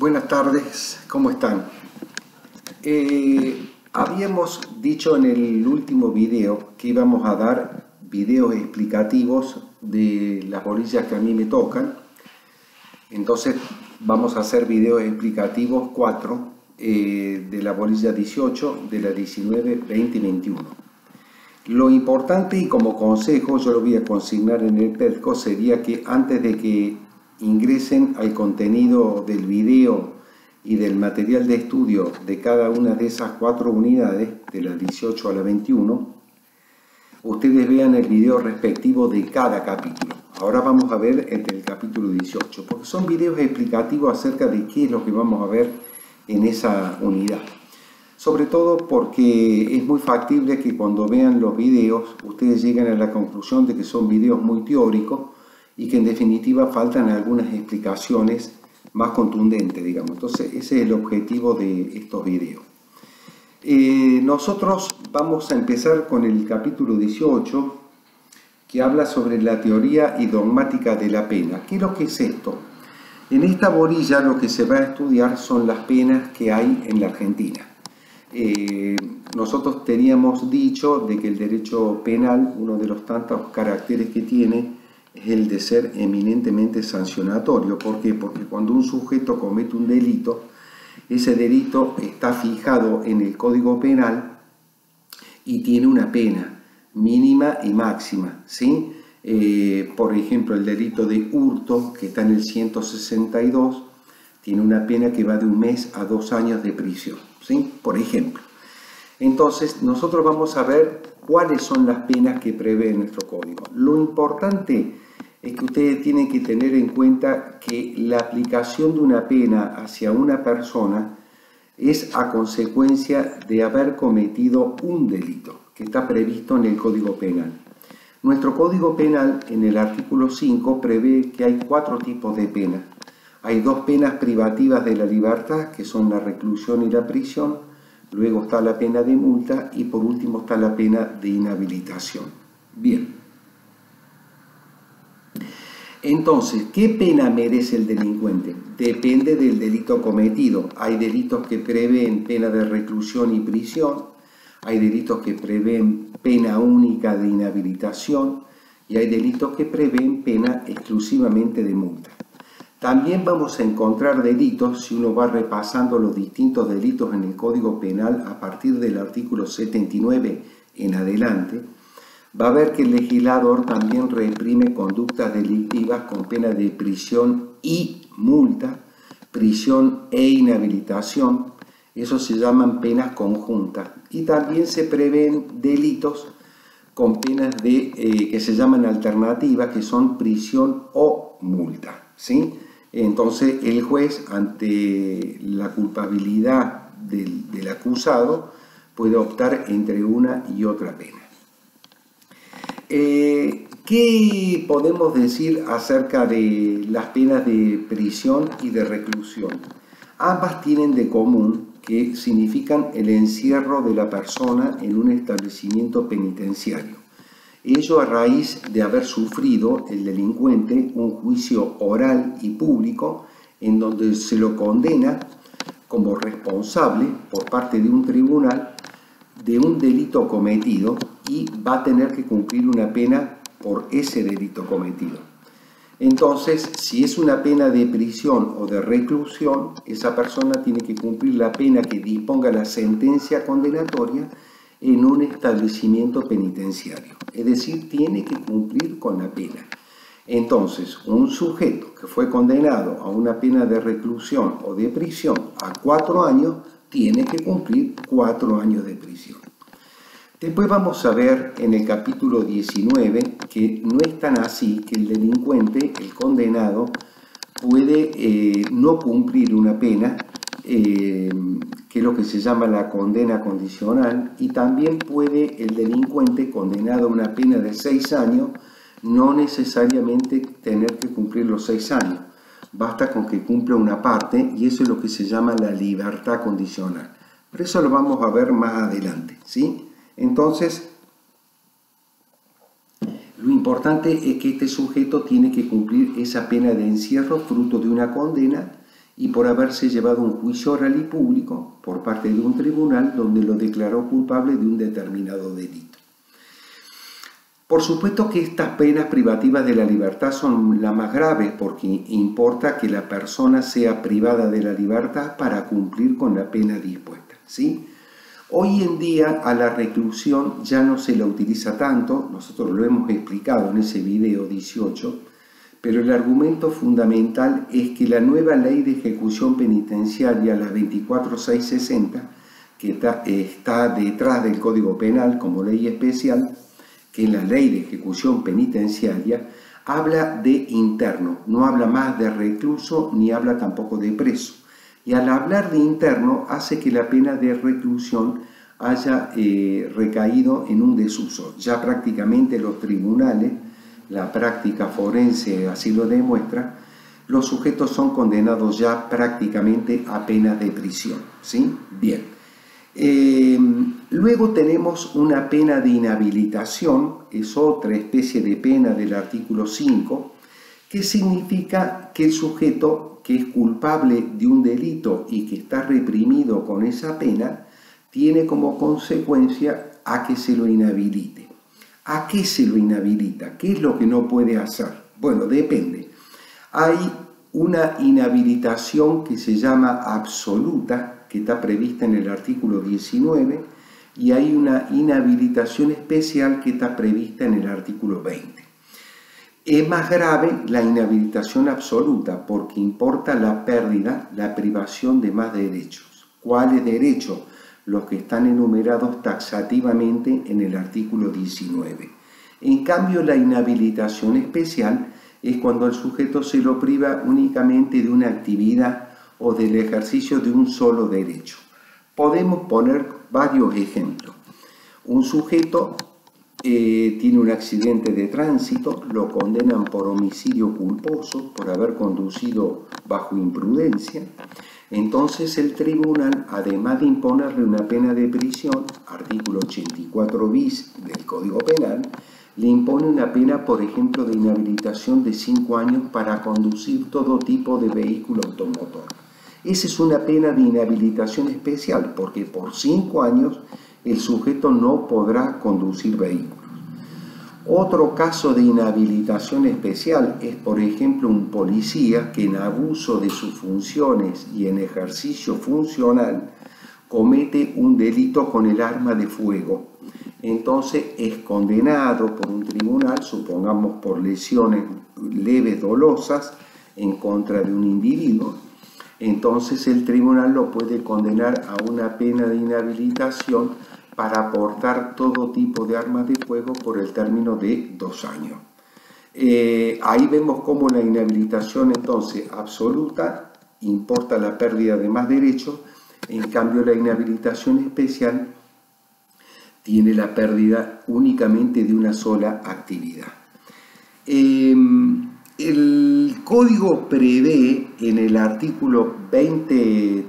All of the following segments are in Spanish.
Buenas tardes, ¿cómo están? Habíamos dicho en el último video que íbamos a dar videos explicativos de las bolillas que a mí me tocan. Entonces vamos a hacer videos explicativos 4 de la bolilla 18, de la 19, 20 y 21. Lo importante, y como consejo, yo lo voy a consignar en el PEDCO, sería que antes de que ingresen al contenido del video y del material de estudio de cada una de esas 4 unidades, de la 18 a la 21, ustedes vean el video respectivo de cada capítulo. Ahora vamos a ver el del capítulo 18, porque son videos explicativos acerca de qué es lo que vamos a ver en esa unidad. Sobre todo porque es muy factible que cuando vean los videos ustedes lleguen a la conclusión de que son videos muy teóricos y que en definitiva faltan algunas explicaciones más contundentes, digamos. Entonces ese es el objetivo de estos videos. Nosotros vamos a empezar con el capítulo 18, que habla sobre la teoría y dogmática de la pena. ¿Qué es lo que es esto? En esta bolilla lo que se va a estudiar son las penas que hay en la Argentina. Nosotros teníamos dicho de que el derecho penal, uno de los tantos caracteres que tiene, es el de ser eminentemente sancionatorio. ¿Por qué? Porque cuando un sujeto comete un delito, ese delito está fijado en el Código Penal y tiene una pena mínima y máxima, ¿sí? Por ejemplo, el delito de hurto, que está en el 162, tiene una pena que va de 1 mes a 2 años de prisión, ¿sí? Por ejemplo. Entonces, nosotros vamos a ver cuáles son las penas que prevé nuestro código. Lo importante es que ustedes tienen que tener en cuenta que la aplicación de una pena hacia una persona es a consecuencia de haber cometido un delito que está previsto en el Código Penal. Nuestro Código Penal, en el artículo 5, prevé que hay 4 tipos de penas. Hay 2 penas privativas de la libertad, que son la reclusión y la prisión. Luego está la pena de multa y por último está la pena de inhabilitación. Bien. Entonces, ¿qué pena merece el delincuente? Depende del delito cometido. Hay delitos que prevén pena de reclusión y prisión, hay delitos que prevén pena única de inhabilitación y hay delitos que prevén pena exclusivamente de multa. También vamos a encontrar delitos, si uno va repasando los distintos delitos en el Código Penal a partir del artículo 79 en adelante, va a ver que el legislador también reprime conductas delictivas con pena de prisión y multa, prisión e inhabilitación. Eso se llaman penas conjuntas. Y también se prevén delitos con penas que se llaman alternativas, que son prisión o multa, ¿sí? Entonces el juez, ante la culpabilidad del acusado, puede optar entre una y otra pena. ¿Qué podemos decir acerca de las penas de prisión y de reclusión? Ambas tienen de común que significan el encierro de la persona en un establecimiento penitenciario. Ello a raíz de haber sufrido el delincuente un juicio oral y público en donde se lo condena como responsable por parte de un tribunal de un delito cometido y va a tener que cumplir una pena por ese delito cometido. Entonces, si es una pena de prisión o de reclusión, esa persona tiene que cumplir la pena que disponga la sentencia condenatoria en un establecimiento penitenciario. Es decir, tiene que cumplir con la pena. Entonces, un sujeto que fue condenado a una pena de reclusión o de prisión a 4 años, tiene que cumplir 4 años de prisión. Después vamos a ver en el capítulo 19 que no es tan así, que el delincuente, el condenado, puede no cumplir una pena, que es lo que se llama la condena condicional, y también puede el delincuente condenado a una pena de 6 años no necesariamente tener que cumplir los 6 años. Basta con que cumpla una parte y eso es lo que se llama la libertad condicional. Pero eso lo vamos a ver más adelante, ¿sí? Entonces, lo importante es que este sujeto tiene que cumplir esa pena de encierro fruto de una condena y por haberse llevado un juicio oral y público por parte de un tribunal donde lo declaró culpable de un determinado delito. Por supuesto que estas penas privativas de la libertad son las más graves porque importa que la persona sea privada de la libertad para cumplir con la pena dispuesta, ¿sí? Hoy en día a la reclusión ya no se la utiliza tanto, nosotros lo hemos explicado en ese video 18, pero el argumento fundamental es que la nueva ley de ejecución penitenciaria, la 24660, que está detrás del Código Penal como ley especial, que es la ley de ejecución penitenciaria, habla de interno, no habla más de recluso ni habla tampoco de preso. Y al hablar de interno hace que la pena de reclusión haya recaído en un desuso. Ya prácticamente los tribunales, la práctica forense así lo demuestra, los sujetos son condenados ya prácticamente a penas de prisión, ¿sí? Bien. Luego tenemos una pena de inhabilitación, es otra especie de pena del artículo 5, que significa que el sujeto que es culpable de un delito y que está reprimido con esa pena, tiene como consecuencia a que se lo inhabilite. ¿A qué se lo inhabilita? ¿Qué es lo que no puede hacer? Bueno, depende. Hay una inhabilitación que se llama absoluta, que está prevista en el artículo 19, y hay una inhabilitación especial que está prevista en el artículo 20. Es más grave la inhabilitación absoluta porque importa la pérdida, la privación de más derechos. ¿Cuáles derechos? Los que están enumerados taxativamente en el artículo 19. En cambio, la inhabilitación especial es cuando el sujeto se lo priva únicamente de una actividad o del ejercicio de un solo derecho. Podemos poner varios ejemplos. Un sujeto tiene un accidente de tránsito, lo condenan por homicidio culposo, por haber conducido bajo imprudencia. Entonces el tribunal, además de imponerle una pena de prisión, artículo 84 bis del Código Penal, le impone una pena, por ejemplo, de inhabilitación de 5 años para conducir todo tipo de vehículo automotor. Esa es una pena de inhabilitación especial, porque por 5 años el sujeto no podrá conducir vehículos. Otro caso de inhabilitación especial es, por ejemplo, un policía que en abuso de sus funciones y en ejercicio funcional comete un delito con el arma de fuego. Entonces es condenado por un tribunal, supongamos por lesiones leves dolosas en contra de un individuo. Entonces el tribunal lo puede condenar a una pena de inhabilitación para portar todo tipo de armas de fuego por el término de 2 años. Ahí vemos cómo la inhabilitación entonces absoluta importa la pérdida de más derechos, en cambio la inhabilitación especial tiene la pérdida únicamente de una sola actividad. El código prevé en el artículo 20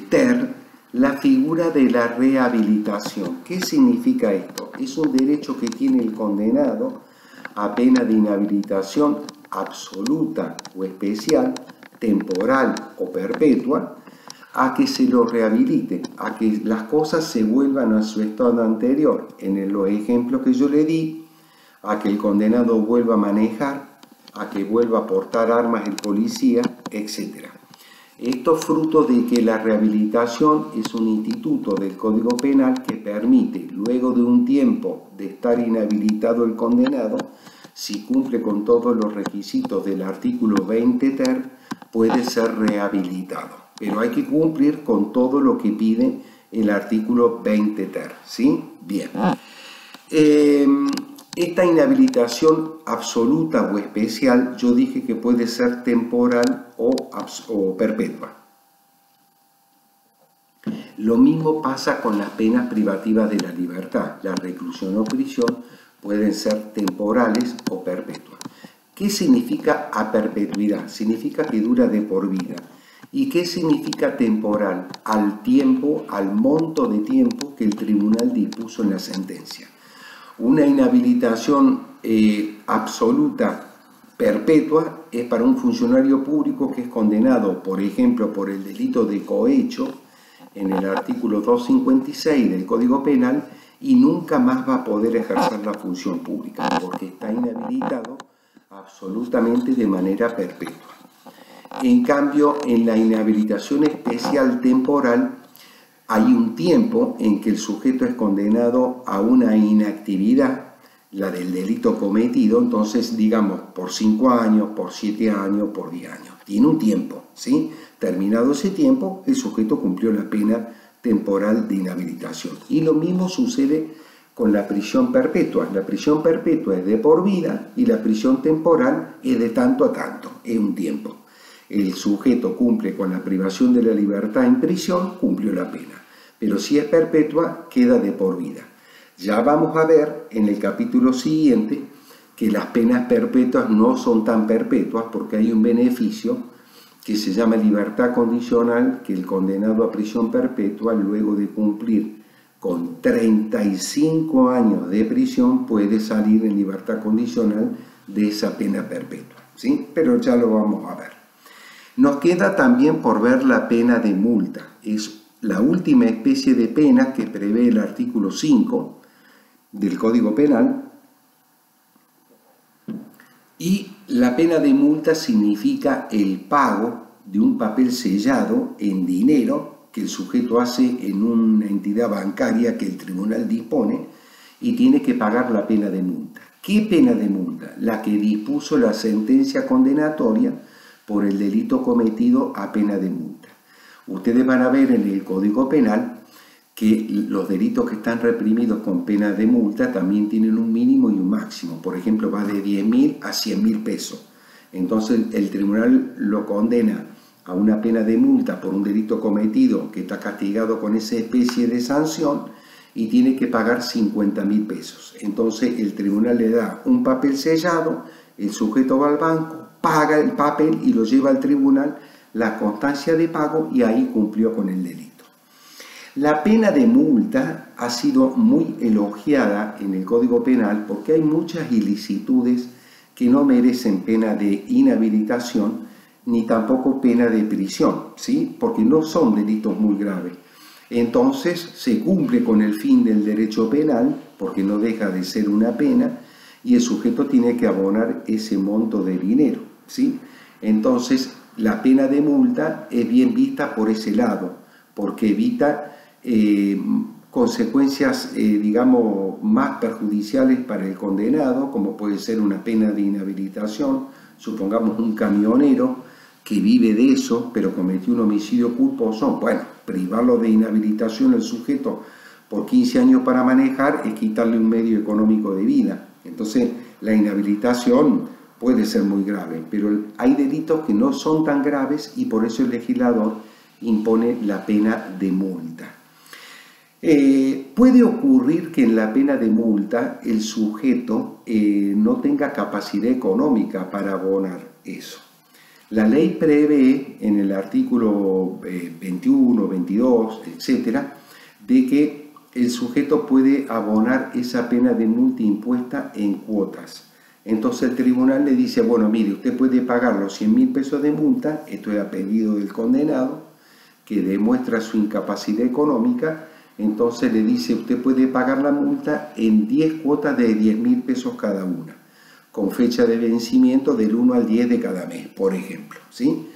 ter la figura de la rehabilitación. ¿Qué significa esto? Es un derecho que tiene el condenado a pena de inhabilitación absoluta o especial, temporal o perpetua, a que se lo rehabilite, a que las cosas se vuelvan a su estado anterior. En los ejemplos que yo le di, a que el condenado vuelva a manejar, a que vuelva a portar armas el policía, etc. Esto es fruto de que la rehabilitación es un instituto del Código Penal que permite, luego de un tiempo de estar inhabilitado el condenado, si cumple con todos los requisitos del artículo 20 ter, puede ser rehabilitado. Pero hay que cumplir con todo lo que pide el artículo 20 ter, ¿sí? Bien. Esta inhabilitación absoluta o especial, yo dije que puede ser temporal o perpetua. Lo mismo pasa con las penas privativas de la libertad. La reclusión o prisión pueden ser temporales o perpetuas. ¿Qué significa a perpetuidad? Significa que dura de por vida. ¿Y qué significa temporal? Al tiempo, al monto de tiempo que el tribunal dispuso en la sentencia. Una inhabilitación absoluta perpetua es para un funcionario público que es condenado, por ejemplo, por el delito de cohecho, en el artículo 256 del Código Penal, y nunca más va a poder ejercer la función pública, porque está inhabilitado absolutamente de manera perpetua. En cambio, en la inhabilitación especial temporal, hay un tiempo en que el sujeto es condenado a una inactividad, la del delito cometido, entonces digamos por 5 años, por 7 años, por 10 años. Tiene un tiempo, ¿sí? Terminado ese tiempo, el sujeto cumplió la pena temporal de inhabilitación. Y lo mismo sucede con la prisión perpetua. La prisión perpetua es de por vida y la prisión temporal es de tanto a tanto, es un tiempo. El sujeto cumple con la privación de la libertad en prisión, cumplió la pena. Pero si es perpetua, queda de por vida. Ya vamos a ver en el capítulo siguiente que las penas perpetuas no son tan perpetuas porque hay un beneficio que se llama libertad condicional, que el condenado a prisión perpetua, luego de cumplir con 35 años de prisión, puede salir en libertad condicional de esa pena perpetua, ¿sí? Pero ya lo vamos a ver. Nos queda también por ver la pena de multa. Es la última especie de pena que prevé el artículo 5 del Código Penal, y la pena de multa significa el pago de un papel sellado en dinero que el sujeto hace en una entidad bancaria que el tribunal dispone y tiene que pagar la pena de multa. ¿Qué pena de multa? La que dispuso la sentencia condenatoria por el delito cometido a pena de multa. Ustedes van a ver en el Código Penal que los delitos que están reprimidos con pena de multa también tienen un mínimo y un máximo. Por ejemplo, va de 10.000 a 100.000 pesos. Entonces el tribunal lo condena a una pena de multa por un delito cometido que está castigado con esa especie de sanción y tiene que pagar 50.000 pesos. Entonces el tribunal le da un papel sellado, el sujeto va al banco, paga el papel y lo lleva al tribunal, la constancia de pago, y ahí cumplió con el delito. La pena de multa ha sido muy elogiada en el Código Penal porque hay muchas ilicitudes que no merecen pena de inhabilitación ni tampoco pena de prisión, ¿sí? Porque no son delitos muy graves. Entonces se cumple con el fin del derecho penal porque no deja de ser una pena y el sujeto tiene que abonar ese monto de dinero, ¿sí? Entonces la pena de multa es bien vista por ese lado porque evita consecuencias, digamos, más perjudiciales para el condenado, como puede ser una pena de inhabilitación. Supongamos un camionero que vive de eso, pero cometió un homicidio culposo. Bueno, privarlo de inhabilitación al sujeto por 15 años para manejar es quitarle un medio económico de vida. Entonces, la inhabilitación puede ser muy grave, pero hay delitos que no son tan graves y por eso el legislador impone la pena de multa. Puede ocurrir que en la pena de multa el sujeto no tenga capacidad económica para abonar eso. La ley prevé en el artículo 21, 22, etcétera, de que el sujeto puede abonar esa pena de multa impuesta en cuotas. Entonces el tribunal le dice, bueno, mire, usted puede pagar los 100.000 pesos de multa, esto es a pedido del condenado, que demuestra su incapacidad económica. Entonces le dice, usted puede pagar la multa en 10 cuotas de 10.000 pesos cada una, con fecha de vencimiento del 1 al 10 de cada mes, por ejemplo, ¿sí?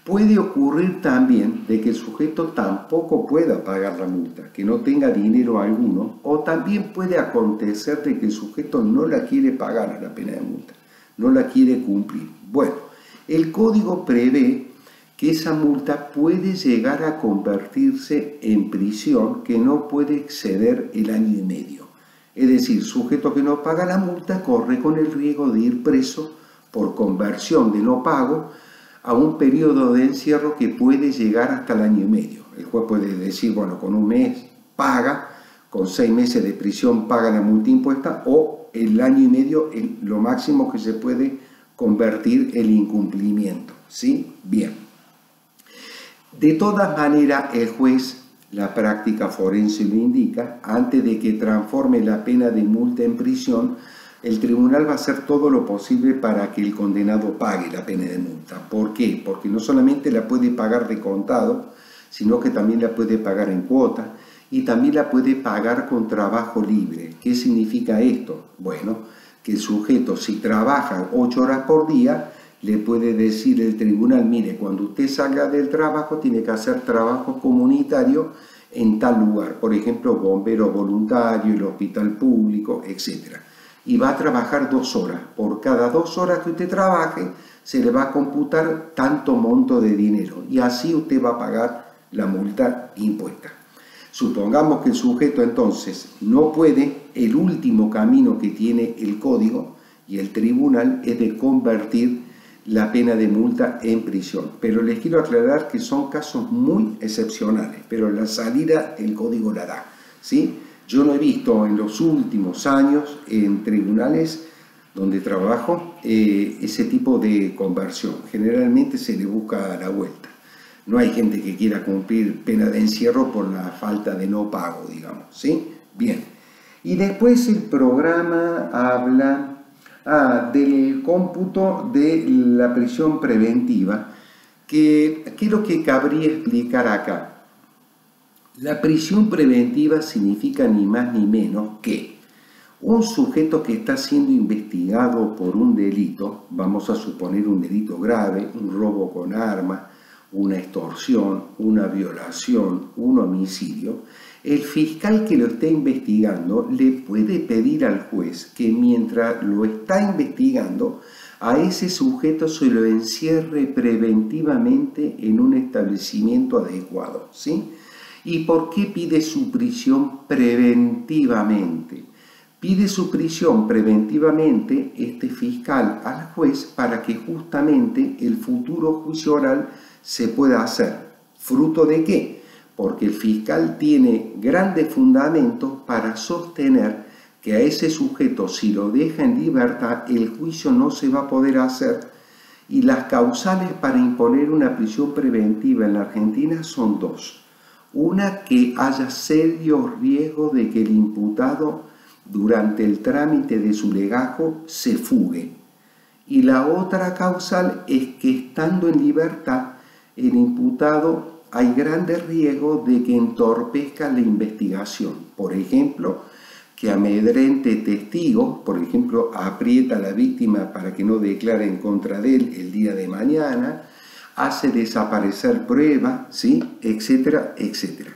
Puede ocurrir también de que el sujeto tampoco pueda pagar la multa, que no tenga dinero alguno, o también puede acontecer de que el sujeto no la quiere pagar a la pena de multa, no la quiere cumplir. Bueno, el código prevé que esa multa puede llegar a convertirse en prisión que no puede exceder el año y medio. Es decir, sujeto que no paga la multa corre con el riesgo de ir preso por conversión de no pago a un periodo de encierro que puede llegar hasta el año y medio. El juez puede decir, bueno, con un mes paga, con 6 meses de prisión paga la multa impuesta, o el año y medio, lo máximo que se puede convertir el incumplimiento, ¿sí? Bien. De todas maneras, el juez, la práctica forense lo indica, antes de que transforme la pena de multa en prisión, el tribunal va a hacer todo lo posible para que el condenado pague la pena de multa. ¿Por qué? Porque no solamente la puede pagar de contado, sino que también la puede pagar en cuota y también la puede pagar con trabajo libre. ¿Qué significa esto? Bueno, que el sujeto, si trabaja 8 horas por día, le puede decir el tribunal, mire, cuando usted salga del trabajo tiene que hacer trabajo comunitario en tal lugar, por ejemplo, bombero voluntario, el hospital público, etc. Y va a trabajar 2 horas. Por cada 2 horas que usted trabaje, se le va a computar tanto monto de dinero y así usted va a pagar la multa impuesta. Supongamos que el sujeto entonces no puede, el último camino que tiene el código y el tribunal es de convertir la pena de multa en prisión. Pero les quiero aclarar que son casos muy excepcionales, pero la salida el código la da, ¿sí? Yo no he visto en los últimos años en tribunales donde trabajo ese tipo de conversión. Generalmente se le busca la vuelta. No hay gente que quiera cumplir pena de encierro por la falta de no pago, digamos, ¿sí? Bien. Y después el programa habla del cómputo de la prisión preventiva, que es lo que cabría explicar acá. La prisión preventiva significa ni más ni menos que un sujeto que está siendo investigado por un delito, vamos a suponer un delito grave, un robo con arma, una extorsión, una violación, un homicidio, el fiscal que lo está investigando le puede pedir al juez que mientras lo está investigando, a ese sujeto se lo encierre preventivamente en un establecimiento adecuado, ¿sí? ¿Y por qué pide su prisión preventivamente? Pide su prisión preventivamente este fiscal al juez para que justamente el futuro juicio oral se pueda hacer. ¿Fruto de qué? Porque el fiscal tiene grandes fundamentos para sostener que a ese sujeto, si lo deja en libertad, el juicio no se va a poder hacer, y las causales para imponer una prisión preventiva en la Argentina son 2. Una, que haya serio riesgo de que el imputado durante el trámite de su legajo se fugue. Y la otra causal es que estando en libertad, el imputado hay grandes riesgos de que entorpezca la investigación. Por ejemplo, que amedrente testigos, por ejemplo, aprieta a la víctima para que no declare en contra de él el día de mañana, hace desaparecer pruebas, ¿sí? Etcétera, etcétera.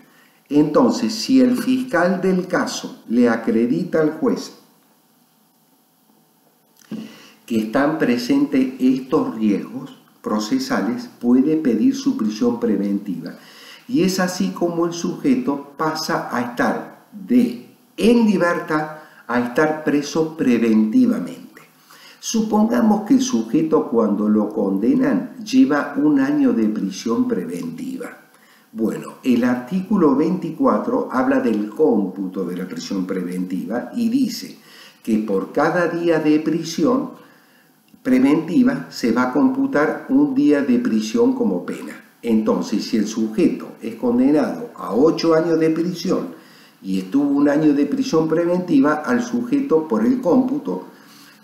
Entonces, si el fiscal del caso le acredita al juez que están presentes estos riesgos procesales, puede pedir su prisión preventiva. Y es así como el sujeto pasa a estar en libertad a estar preso preventivamente. Supongamos que el sujeto, cuando lo condenan, lleva 1 año de prisión preventiva. Bueno, el artículo 24 habla del cómputo de la prisión preventiva y dice que por cada día de prisión preventiva se va a computar 1 día de prisión como pena. Entonces, si el sujeto es condenado a 8 años de prisión y estuvo 1 año de prisión preventiva, al sujeto, por el cómputo,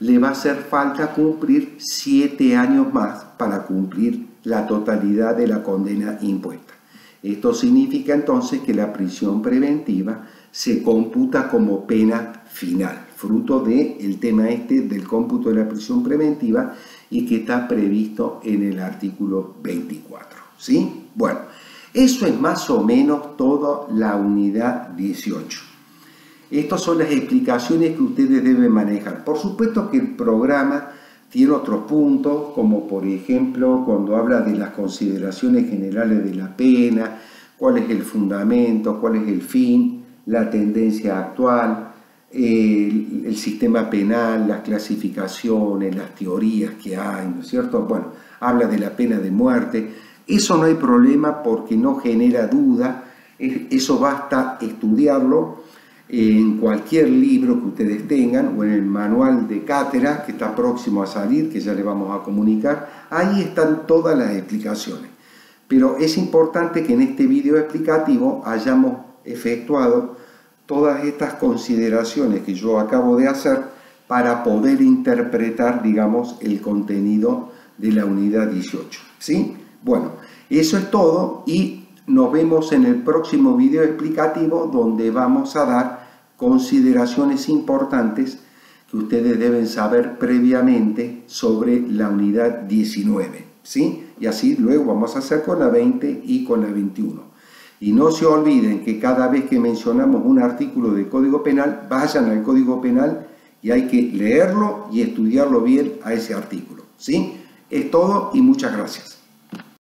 le va a hacer falta cumplir 7 años más para cumplir la totalidad de la condena impuesta. Esto significa entonces que la prisión preventiva se computa como pena final, fruto del tema del cómputo de la prisión preventiva, y que está previsto en el artículo 24. ¿Sí? Bueno, eso es más o menos toda la unidad 18. Estas son las explicaciones que ustedes deben manejar. Por supuesto que el programa tiene otros puntos, como por ejemplo cuando habla de las consideraciones generales de la pena, cuál es el fundamento, cuál es el fin, la tendencia actual, el sistema penal, las clasificaciones, las teorías que hay, ¿no es cierto? Bueno, habla de la pena de muerte. Eso no hay problema porque no genera duda, eso basta estudiarlo en cualquier libro que ustedes tengan o en el manual de cátedra que está próximo a salir, que ya le vamos a comunicar. Ahí están todas las explicaciones. Pero es importante que en este video explicativo hayamos efectuado todas estas consideraciones que yo acabo de hacer para poder interpretar, digamos, el contenido de la unidad 18. ¿Sí? Bueno, eso es todo y nos vemos en el próximo video explicativo donde vamos a dar consideraciones importantes que ustedes deben saber previamente sobre la unidad 19. ¿Sí? Y así luego vamos a hacer con la 20 y con la 21. Y no se olviden que cada vez que mencionamos un artículo del Código Penal, vayan al Código Penal y hay que leerlo y estudiarlo bien a ese artículo. ¿Sí? Es todo y muchas gracias.